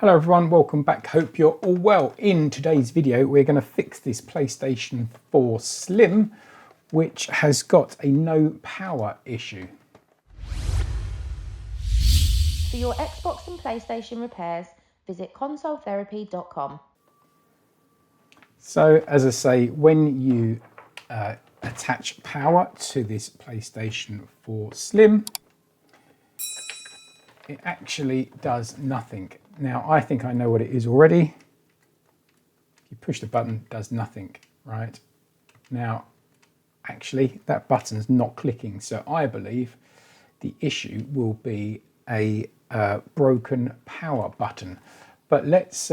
Hello everyone, welcome back. Hope you're all well. In today's video, we're going to fix this PlayStation 4 Slim, which has got a no power issue. For your Xbox and PlayStation repairs, visit consoletherapy.com. So as I say, when you attach power to this PlayStation 4 Slim, it actually does nothing. Now, I think I know what it is already. If you push the button, it does nothing, right? Now, actually, that button's not clicking. So I believe the issue will be a broken power button. But let's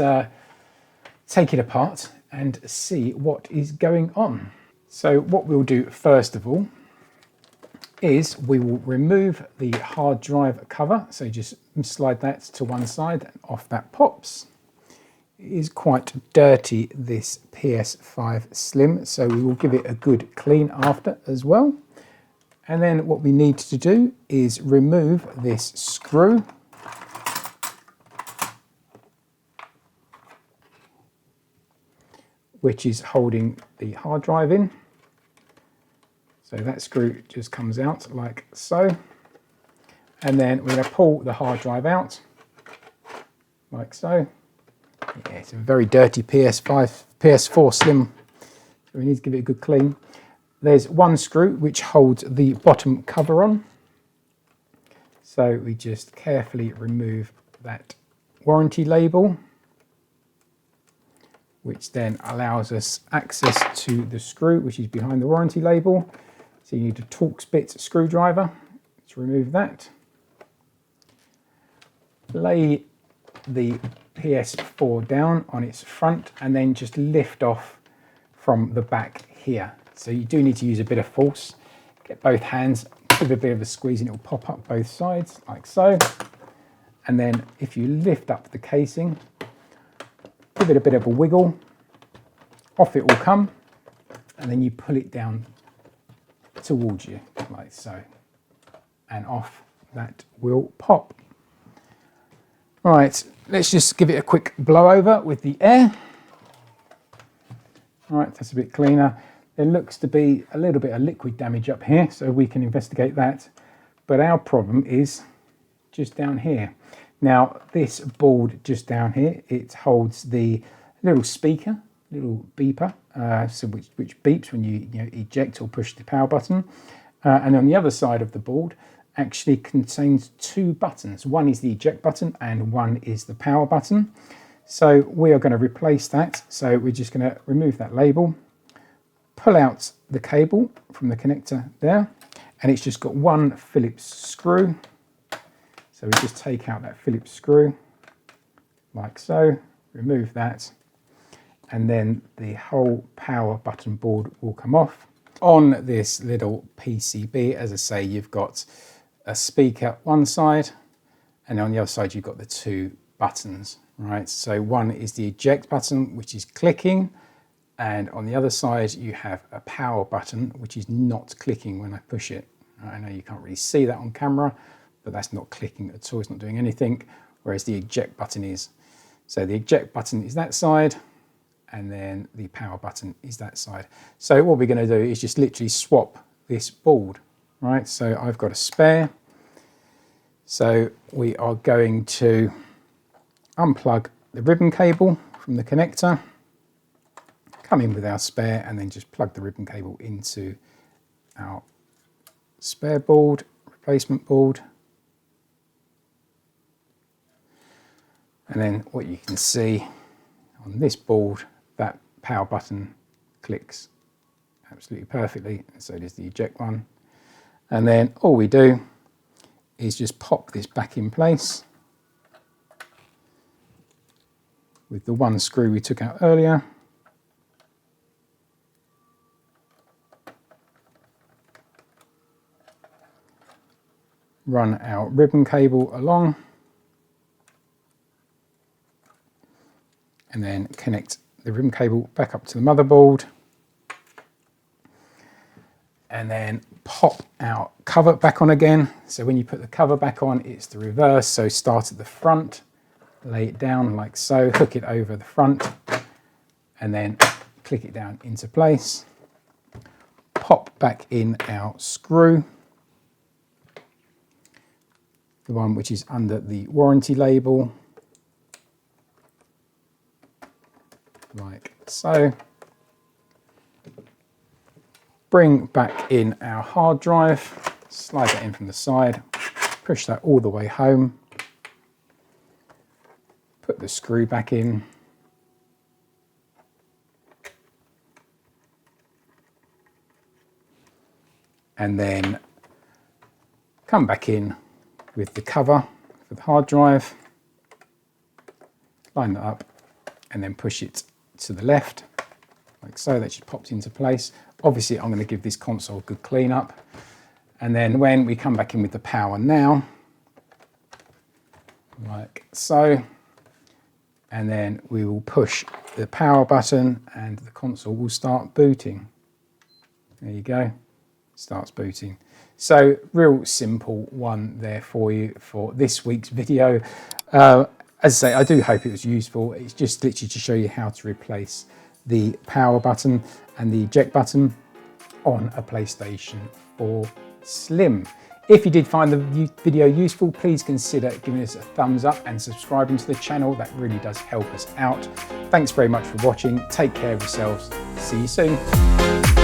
take it apart and see what is going on. So what we'll do first of all is we will remove the hard drive cover. So just slide that to one side and off that pops. It is quite dirty, this PS5 Slim, so we will give it a good clean after as well. And then what we need to do is remove this screw. Which is holding the hard drive in. So that screw just comes out like so. And then we're going to pull the hard drive out like so. Yeah, it's a very dirty PS4 Slim. So we need to give it a good clean. There's one screw which holds the bottom cover on. So we just carefully remove that warranty label, which then allows us access to the screw which is behind the warranty label. So you need a Torx bit screwdriver to remove that. Lay the PS4 down on its front and then just lift off from the back here. So you do need to use a bit of force. Get both hands, give it a bit of a squeeze and it will pop up both sides like so. And then if you lift up the casing, give it a bit of a wiggle, off it will come, and then you pull it down towards you like so, and off that will pop. Right, let's just give it a quick blow over with the air. All right, that's a bit cleaner. There looks to be a little bit of liquid damage up here, so we can investigate that. But our problem is just down here. Now, this board just down here, it holds the little speaker, little beeper, which beeps when you eject or push the power button. And on the other side of the board actually contains two buttons. One is the eject button and one is the power button. So we are going to replace that. So we're just going to remove that label, pull out the cable from the connector there, and it's just got one Phillips screw. So we just take out that Phillips screw like so, remove that, and then the whole power button board will come off. On this little PCB, as I say, you've got a speaker one side, and on the other side you've got the two buttons, right? So one is the eject button, which is clicking, and on the other side you have a power button, which is not clicking when I push it. I know you can't really see that on camera, but that's not clicking at all, it's not doing anything, whereas the eject button is. So the eject button is that side, and then the power button is that side. So what we're going to do is just literally swap this board, right? So I've got a spare. So we are going to unplug the ribbon cable from the connector, come in with our spare, and then just plug the ribbon cable into our spare board, replacement board. And then what you can see on this board, that power button clicks absolutely perfectly, and so does the eject one. And then all we do is just pop this back in place with the one screw we took out earlier. Run our ribbon cable along, and then connect the ribbon cable back up to the motherboard, and then pop our cover back on again. So when you put the cover back on, it's the reverse, so start at the front lay it down like so, hook it over the front, and then click it down into place. Pop back in our screw, the one which is under the warranty label, like so. Bring back in our hard drive, slide that in from the side, push that all the way home, put the screw back in, and then come back in with the cover for the hard drive, line that up, and then push it to the left, like so. That just pops into place. Obviously, I'm going to give this console a good clean up. And then when we come back in with the power now, like so, and then we will push the power button and the console will start booting. There you go, starts booting. So real simple one there for you for this week's video. As I say, I do hope it was useful. It's just literally to show you how to replace the power button and the eject button on a PlayStation 4 Slim. If you did find the video useful, please consider giving us a thumbs up and subscribing to the channel. That really does help us out. Thanks very much for watching. Take care of yourselves. See you soon.